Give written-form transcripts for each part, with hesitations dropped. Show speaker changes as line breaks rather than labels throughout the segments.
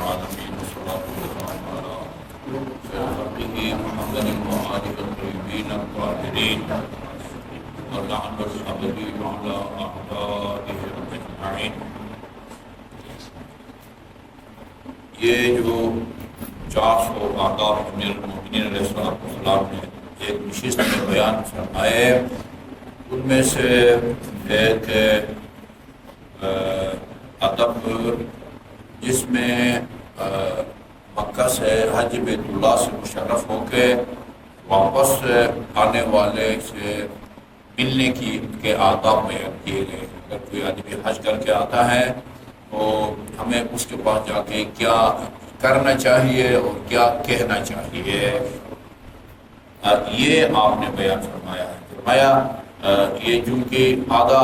العالمين والصلاة والسلام على خير خلقه محمد وآله الطيبين الطاهرين واللعنة الأبدية على أعدائه أجمعين. یہ جو 400 آداب امیر المؤمنین علیہ السلام نے ایک نشست میں بیان فرمائے، ان میں سے ایک ادب جس میں مکہ سے حج بیت اللہ سے مشرف ہو کے واپس آنے والے سے ملنے کے آداب بیان کیے گئے. اگر کوئی آدمی حج کر کے آتا ہے تو ہمیں اس کے پاس جا کے کیا کرنا چاہیے اور کیا کہنا چاہیے، یہ آپ نے بیان فرمایا. یہ چونکہ آدھا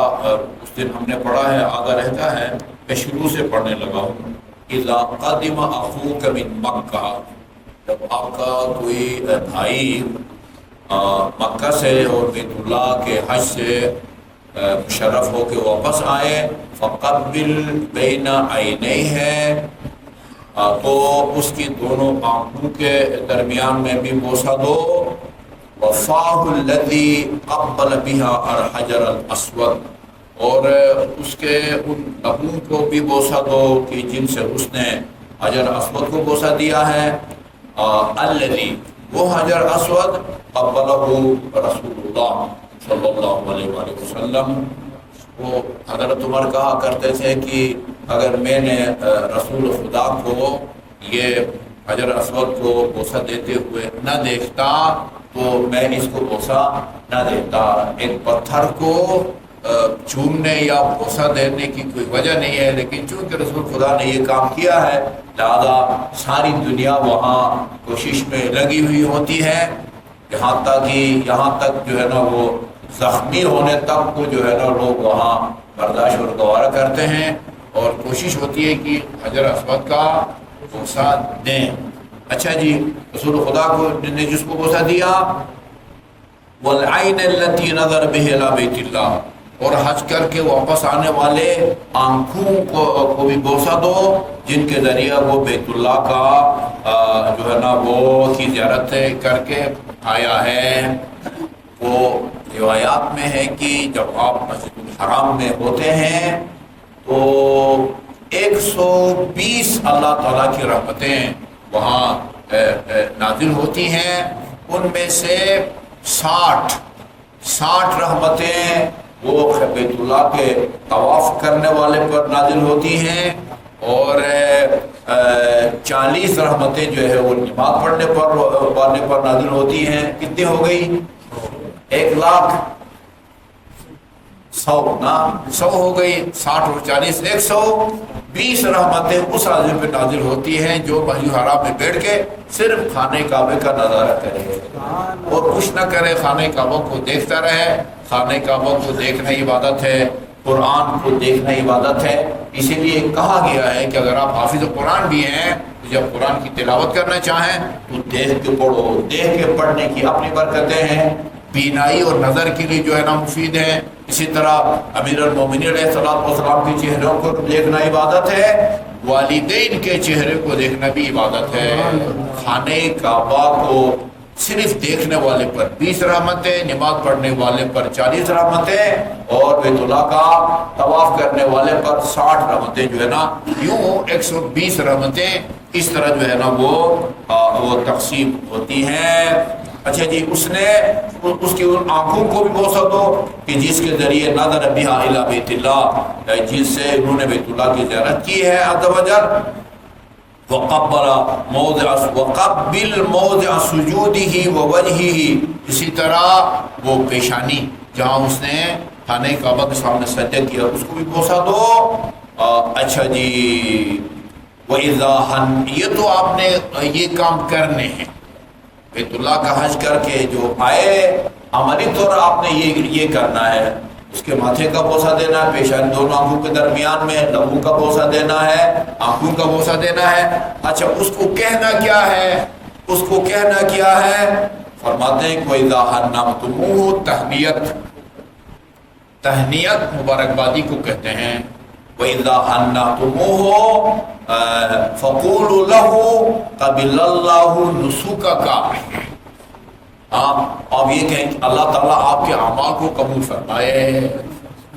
اس دن ہم نے پڑھا ہے، آدھا رہتا ہے، میں شروع سے پڑھنے لگا ہوں. اذا قدم اخوک من مکہ، جب آپ کا کوئی بھائی مکہ سے اور بیت اللہ کے حج سے مشرف ہو کے واپس آئے، فقبل بین عینیہ، تو اس کی دونوں آنکھوں کے درمیان میں بھی بوسہ دو. وفاہ الذی قبل بها الحجر الاسود، اور اس کے ان لبوں کو بھی بوسہ دو کہ جن سے اس نے حجر اسود کو بوسہ دیا ہے. الذی، وہ حجر اسود، قبلہ رسول اللہ صلی اللہ علیہ وآلہ وسلم. وہ حضرت عمر کہا کرتے تھے کہ اگر میں نے رسول خدا کو یہ حجر اسود کو بوسہ دیتے ہوئے نہ دیکھتا تو میں اس کو بوسہ نہ دیتا. ایک پتھر کو چومنے یا بوسہ دینے کی کوئی وجہ نہیں ہے، لیکن چونکہ رسول خدا نے یہ کام کیا ہے لہذا ساری دنیا وہاں کوشش میں لگی ہوئی ہوتی ہے، یہاں تک جو ہے نا وہ زخمی ہونے تک کو جو ہے نا لوگ وہاں برداشت اور گوارا کرتے ہیں، اور کوشش ہوتی ہے کہ حجر اسود کا بوسہ دیں. اچھا جی، رسول خدا کو نے جس کو بوسہ دیا، والعین التی نظر بہ الی بیت اللہ، اور حج کر کے واپس آنے والے آنکھوں کو بھی بوسہ دو جن کے ذریعہ وہ بیت اللہ کا جو ہے نا وہ کی زیارت کر کے آیا ہے. وہ روایات میں ہے کہ جب آپ مسجد الحرام میں ہوتے ہیں تو 120 اللہ تعالیٰ کی رحمتیں وہاں نازل ہوتی ہیں. ان میں سے 60 رحمتیں وہ بیت اللہ کے طواف کرنے والے پر نازل ہوتی ہیں، اور 40 رحمتیں جو ہے وہ نماز پڑھنے پر نازل ہوتی ہیں. کتنی ہو گئی؟ 1,00,100 ہو گئی. 60 اور 40 120 رحمتیں اس آدمی پہ نازل ہوتی ہیں جو مسجد حرام میں بیٹھ کے صرف خانہ کعبہ کا نظارہ کرے اور کچھ نہ کرے، خانہ کعبہ کو دیکھتا رہے. خانہ کعبہ کو دیکھنا عبادت ہے، قرآن کو دیکھنا عبادت ہے. اسی لیے کہا گیا ہے کہ اگر آپ حافظ قرآن بھی ہیں تو جب قرآن کی تلاوت کرنا چاہیں تو دیکھ کے پڑھو. دیکھ کے پڑھنے کی اپنی برکتیں ہیں، بینائی اور نظر کے لیے جو ہے نا مفید ہے. اسی طرح امیر المومنین علیہ السلام کے چہروں کو دیکھنا عبادت ہے، والدین کے چہرے کو دیکھنا بھی عبادت ہے. خانہ کعبہ کو صرف دیکھنے والے پر 20 رحمتیں، نماز پڑھنے والے پر 40 رحمتیں، اور بیت اللہ کا طواف کرنے والے پر 60 رحمتیں جو ہے نا، یوں 120 رحمتیں اس طرح جو ہے نا وہ تقسیم ہوتی ہیں. اچھا جی، اس کی ان آنکھوں کو بھی بوسہ دو کہ جس کے ذریعے نظر بہا الی بیت اللہ، جس سے انہوں نے بیت اللہ کی زیارت کی ہے عز و جل. وقبل موضع سجودہ ووجہہ، اسی طرح وہ پیشانی جہاں اس نے خانہ کعبہ کے سامنے سجدہ کیا اس کو بھی بوسہ دو. اچھا جی، وَإِذَا حَنْ، یہ تو آپ نے یہ کام کرنے ہیں بیت اللہ کا حج کر کے جو آئے، عملی طور آپ نے یہ کرنا ہے. اس کے ماتھے کا بوسہ دینا ہے، پیشانی دونوں آنکھوں کے درمیان میں، لبوں کا بوسہ دینا ہے، آنکھوں کا بوسہ دینا ہے. اچھا، اس کو کہنا کیا ہے؟ فرماتے ہیں وَإِذَا حَنَّمْتُمُوهُ، تہنیت مبارکبادی کو کہتے ہیں. وَإِذَا حَنَّتُمُوهُ فَقُولُوا لَهُ قَبِلَ اللَّهُ نُسُكَكَ. آپ یہ کہیں کہ اللہ تعالیٰ آپ کے اعمال کو قبول فرمائے.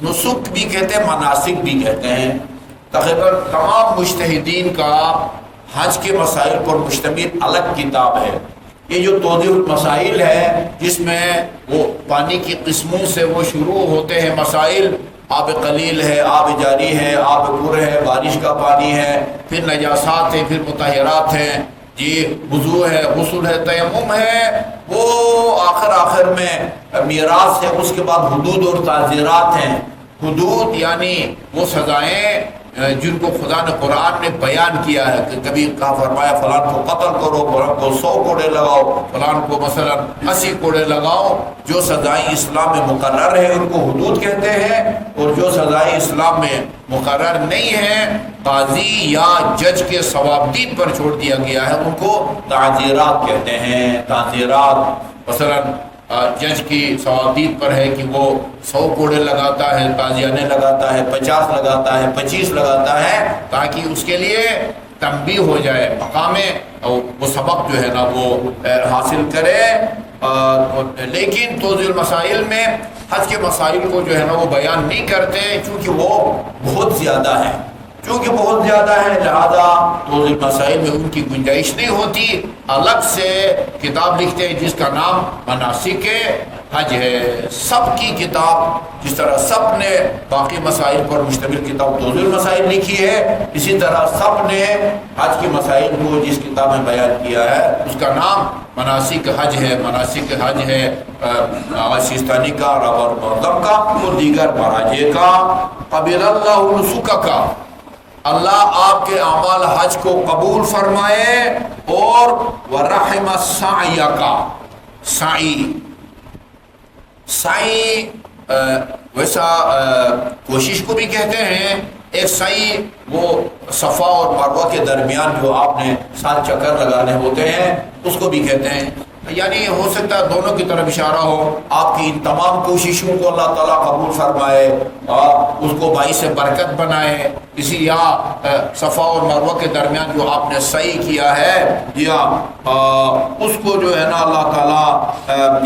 نسک بھی کہتے ہیں، مناسک بھی کہتے ہیں. تقریباً تمام مجتہدین کا حج کے مسائل پر مشتمل الگ کتاب ہے. یہ جو توضیح المسائل ہے، جس میں وہ پانی کی قسموں سے وہ شروع ہوتے ہیں مسائل. آب قلیل ہے، آب جاری ہے، آب پر ہے، بارش کا پانی ہے، پھر نجاسات ہے، پھر مطہرات ہیں، جی وضو ہے، غسل ہے، تیمم ہے. وہ آخر میں میراث ہے. اس کے بعد حدود اور تعزیرات ہیں. حدود یعنی وہ سزائیں جن کو خدا نے قرآن میں بیان کیا ہے. کہ کبھی کہا فرمایا فلان کو قتل کرو، فلان کو 100 کوڑے لگاؤ، فلان کو مثلا 80 کوڑے لگاؤ. جو سزائیں اسلام میں مقرر ہے ان کو حدود کہتے ہیں، اور جو سزائیں اسلام میں مقرر نہیں ہیں، قاضی یا جج کے ثوابدید پر چھوڑ دیا گیا ہے، ان کو تعزیرات کہتے ہیں. تعزیرات مثلا جج کی ثوابدید پر ہے کہ وہ 100 کوڑے لگاتا ہے، تازیانے لگاتا ہے، 50 لگاتا ہے، 25 لگاتا ہے، تاکہ اس کے لیے تنبیہ ہو جائے، مقام وہ سبق جو ہے نا وہ حاصل کرے. لیکن توضیح المسائل میں حج کے مسائل کو جو ہے نا وہ بیان نہیں کرتے، چونکہ وہ بہت زیادہ ہے. لہذا توضیح المسائل میں ان کی گنجائش نہیں ہوتی. الگ سے کتاب لکھتے ہیں جس کا نام مناسک حج ہے. سب کی کتاب، جس طرح سب نے باقی مسائل پر مشتمل کتاب توضیح المسائل لکھی ہے، اسی طرح سب نے حج کے مسائل کو جس کتاب میں بیان کیا ہے اس کا نام مناسک حج ہے. مناسک حج ہے سیستانی کا، رابر معظم کا اور دیگر مراجع کا. قبل اللہ نسکک کا، اللہ آپ کے اعمال حج کو قبول فرمائے. اور ورحم السعی کا، سعی ویسا کوشش کو بھی کہتے ہیں. ایک سعی وہ صفا اور مروہ کے درمیان جو آپ نے 7 چکر لگانے ہوتے ہیں اس کو بھی کہتے ہیں. یعنی ہو سکتا ہے دونوں کی طرف اشارہ ہو. آپ کی ان تمام کوششوں کو اللہ تعالیٰ قبول فرمائے، اس کو باعث برکت بنائے. اسی یا صفا اور مروہ کے درمیان جو آپ نے سعی کیا ہے یا اس کو جو ہے نا اللہ تعالیٰ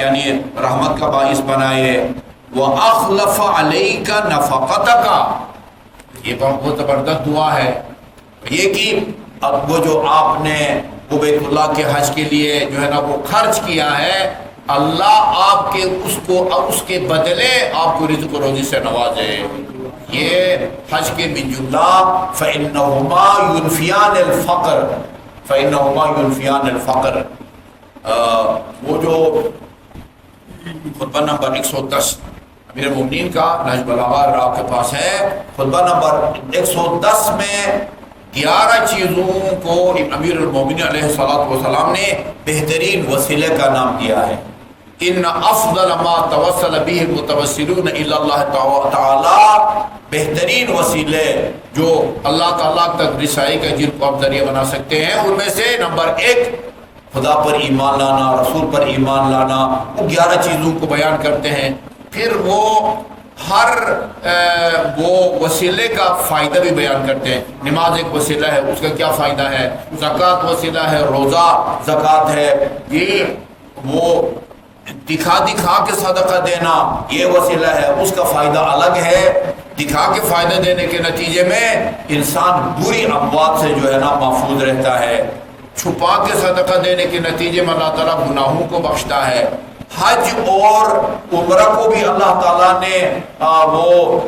یعنی رحمت کا باعث بنائے. وَأَخْلَفَ عَلَيْكَ نَفَقَتَكَ، یہ بہت زبردست دعا ہے. یہ کہ اب وہ جو آپ نے بیت اللہ کے حج کے لیے جو ہے نا وہ خرچ کیا ہے، اللہ آپ کے اس کے بدلے آپ کو رزق و روزی سے نوازے. یہ حج کے من جملہ فَإِنَّهُمَا يُنْفِيَانِ الْفَقْرَ. وہ جو خطبہ نمبر 110 امیر المومنین کا نہج البلاغہ آپ کے پاس ہے، خطبہ نمبر 110 میں 11 چیزوں کو امیر المومنین علیہ السلام نے بہترین وسیلے کا نام دیا ہے. ان افضل ما توسل به المتوسلون الى اللہ تعالی، بہترین وسیلے جو اللہ تعالیٰ تک رسائی کا جن کو آپ ذریعہ بنا سکتے ہیں، ان میں سے نمبر 1 خدا پر ایمان لانا، رسول پر ایمان لانا. وہ 11 چیزوں کو بیان کرتے ہیں. پھر وہ ہر وہ وسیلے کا فائدہ بھی بیان کرتے ہیں. نماز ایک وسیلہ ہے، اس کا کیا فائدہ ہے. زکوٰۃ وسیلہ ہے، روزہ زکوٰۃ ہے. یہ وہ دکھا کے صدقہ دینا یہ وسیلہ ہے، اس کا فائدہ الگ ہے. دکھا کے فائدہ دینے کے نتیجے میں انسان بری اموات سے جو ہے نا محفوظ رہتا ہے. چھپا کے صدقہ دینے کے نتیجے میں اللہ تعالیٰ گناہوں کو بخشتا ہے. حج اور عمرہ کو بھی اللہ تعالیٰ نے وہ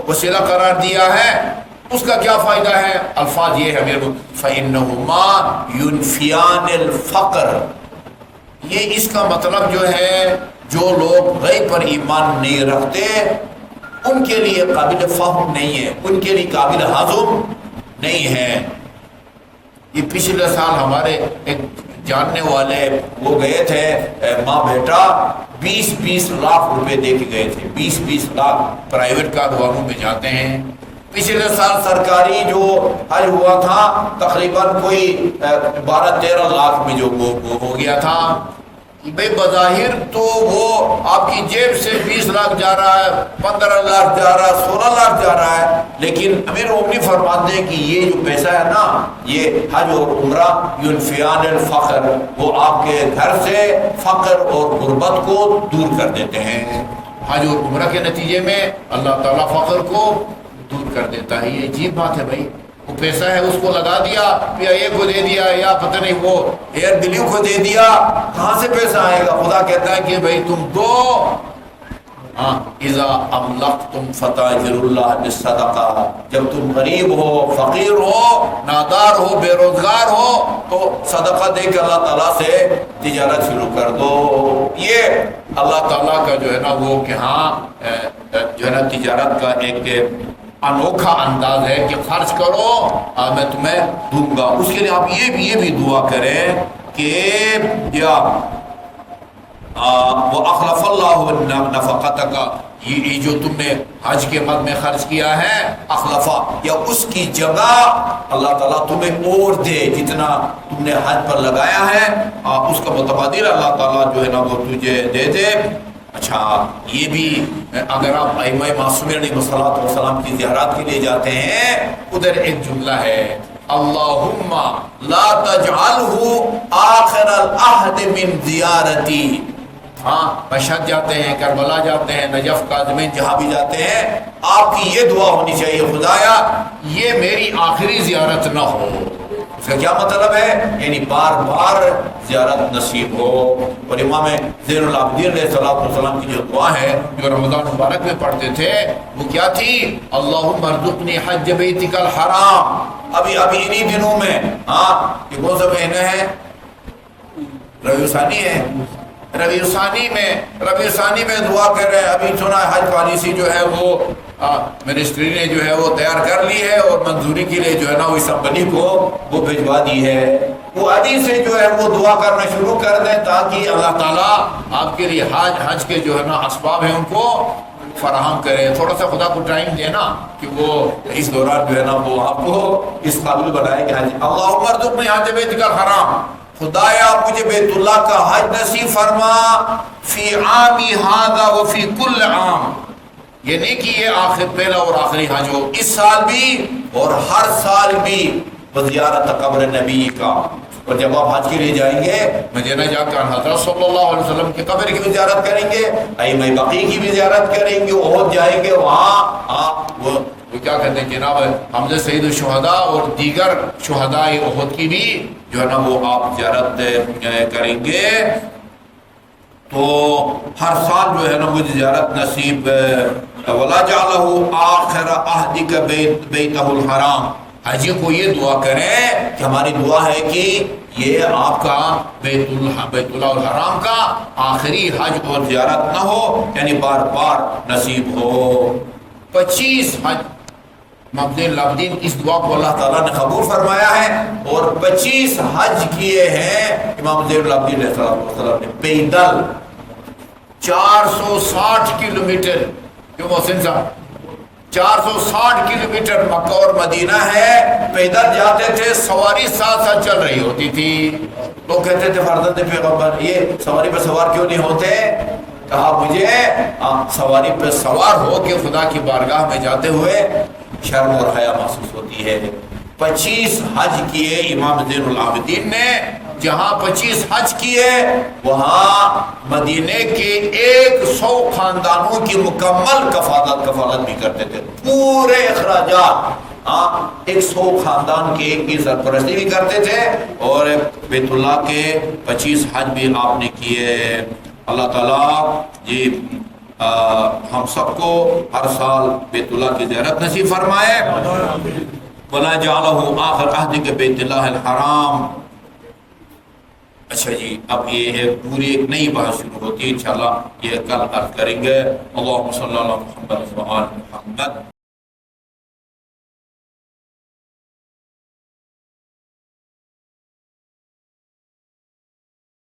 وسیلہ قرار دیا ہے. اس کا کیا فائدہ ہے؟ الفاظ یہ ہے میرے فَإِنَّهُمَا يُنْفِيَانِ الْفَقْرَ. یہ اس کا مطلب جو ہے جو لوگ غیب پر ایمان نہیں رکھتے ان کے لیے قابل فہم نہیں ہے، ان کے لیے قابل ہضم نہیں ہے. یہ پچھلے سال ہمارے ایک جاننے والے وہ گئے تھے ماں بیٹا 20 لاکھ روپے دے کے گئے تھے. 20 لاکھ پرائیویٹ کاروباروں میں جاتے ہیں. پچھلے سال سرکاری جو حج ہوا تھا تقریباً کوئی 12-13 لاکھ میں جو ہو گیا تھا. بے بظاہر تو وہ آپ کی جیب سے 20 لاکھ جا رہا ہے، 15 لاکھ جا رہا ہے، 16 لاکھ جا رہا ہے، لیکن امیر مومنین فرماتے ہیں کہ یہ جو پیسہ ہے نا، یہ حج اور عمرہ ینفیان الفقر، وہ آپ کے گھر سے فقر اور غربت کو دور کر دیتے ہیں۔ حج اور عمرہ کے نتیجے میں اللہ تعالیٰ فقر کو دور کر دیتا ہے۔ یہ عجیب بات ہے بھائی، وہ پیسہ ہے اس کو لگا دیا، پی آئی اے کو دے دیا، یا پتہ نہیں وہ ایئر بلیو کو دے دیا، کہاں سے پیسہ آئے گا؟ خدا کہتا ہے کہ بھائی تم دو، اذا املقتم فتاجروا اللہ بالصدقہ، جب تم غریب ہو، فقیر ہو، نادار ہو، بے روزگار ہو، تو صدقہ دے کے اللہ تعالیٰ سے تجارت شروع کر دو۔ یہ اللہ تعالیٰ کا جو ہے نا وہ کہ ہاں جو ہے نا تجارت کا ایک انوکھا انداز ہے کہ خرچ کرو میں تمہیں دوں گا۔ اس کے لیے آپ یہ بھی دعا کریں کہ یا وہ اخلف اللہ نفقتک، یہ جو تم نے حج کے مد میں خرچ کیا ہے، اخلفا، یا اس کی جگہ اللہ تعالیٰ تمہیں اور دے، جتنا تم نے حج پر لگایا ہے اس کا متبادل اللہ تعالیٰ جو ہے نا وہ تجھے دے دے۔ اچھا، یہ بھی اگر آپ ائمہ معصومین علیہ الصلوۃ والسلام کی زیارت کے لیے جاتے ہیں، ادھر ایک جملہ ہے، اللہم لا تجعلہ آخر العہد من زیارتی۔ ہاں، مشہد جاتے ہیں، کربلا جاتے ہیں، نجف کاظمین جہاں بھی جاتے ہیں، آپ کی یہ دعا ہونی چاہیے، خدایا یہ میری آخری زیارت نہ ہو۔ اس کا کیا مطلب ہے؟ یعنی بار بار زیارت نصیب ہو۔ اور امام زین العابدین علیہ السلام کی جو دعا ہے جو رمضان مبارک میں پڑھتے تھے، وہ کیا تھی؟ اللہم ارزقنی حج بیتک الحرام۔ ابھی انہی دنوں میں، یہ کون سا مہینہ ہے؟ ربیع ثانی ہے۔ ربیع ثانی میں دعا کر رہے ہیں۔ ابھی سنا حج پالیسی جو ہے وہ منسٹری نے جو ہے وہ تیار کر لی ہے اور منظوری کے لیے جو ہے نا وہ اسمبلی کو وہ بھجوا دی ہے۔ وہ ابھی سے جو ہے وہ دعا کرنا شروع کر دیں تاکہ اللہ تعالیٰ آپ کے لیے حج کے جو ہے نا اسباب ہیں ان کو فراہم کرے۔ تھوڑا سا خدا کو ٹائم دینا کہ وہ اس دوران جو ہے نا وہ آپ کو اس قابل بنائے کہ اللہم ارزقنی حج بیتک الحرام، خدایا مجھے بیت اللہ کا حج نصیب فرما، فی عامی ھذا وفی کل عام، یہ نہیں کہ یہ آخر پہلا اور آخری حج ہو، اس سال بھی اور ہر سال بھی، وزیارت قبر نبی کا۔ اور جب آپ حج کے لیے جائیں گے، مدینہ جا کر حضرت صلی اللہ علیہ وسلم کی قبر کی بھی زیارت کریں گے، ائمہ بقیع کی بھی زیارت کریں گے، احد جائیں گے، وہاں وہ کیا کہتے ہیں جناب حمزہ سید الشہداء اور دیگر شہداء احد کی بھی جو ہے نا وہ آپ زیارت کریں گے۔ تو ہر سال جو ہے نا مجھے زیارت نصیب، ولا جعلہ آخر عہدک بیتہ الحرام، حاجی کو یہ دعا کریں کہ ہماری دعا ہے کہ یہ آپ کا بیت اللہ الحرام کا آخری حج اور زیارت نہ ہو، یعنی بار بار نصیب ہو۔ 25 حج امام زین العابدین اس دعا کو اللہ تعالیٰ نے قبول فرمایا ہے، اور 25 حج کیے ہیں امام زین العابدین علیہ السلام نے پیدل 460 کلومیٹر۔ کیوں محسن صاحب؟ 460 کلومیٹر مکہ اور مدینہ ہے، پیدل جاتے تھے، سواری ساتھ ساتھ چل رہی ہوتی تھی۔ لوگ کہتے تھے فرزند پیغمبر یہ سواری پر سوار کیوں نہیں ہوتے؟ کہا مجھے سواری پہ سوار ہو کے خدا کی بارگاہ میں جاتے ہوئے شرم اور حیا محسوس ہوتی ہے۔ 25 حج کیے امام زین العابدین نے، جہاں 25 حج کیے وہاں مدینے کے 100 خاندانوں کی مکمل کفالت بھی کرتے تھے، پورے اخراجات 100 خاندان کے ایک کی سرپرستی بھی کرتے تھے، اور بیت اللہ کے 25 حج بھی آپ نے کیے۔ اللہ تعالیٰ جی ہم سب کو ہر سال بیت اللہ کی زیارت نصیب فرمائے۔ وَلَا جَعَلَهُ آخر عہد کے بیت اللہ الحرام۔ اچھا جی، اب یہ پوری ایک نئی بات شروع ہوتی ہے، انشاءاللہ یہ کل عرض کریں گے۔ اللہم صلی اللہ علیہ وسلم محمد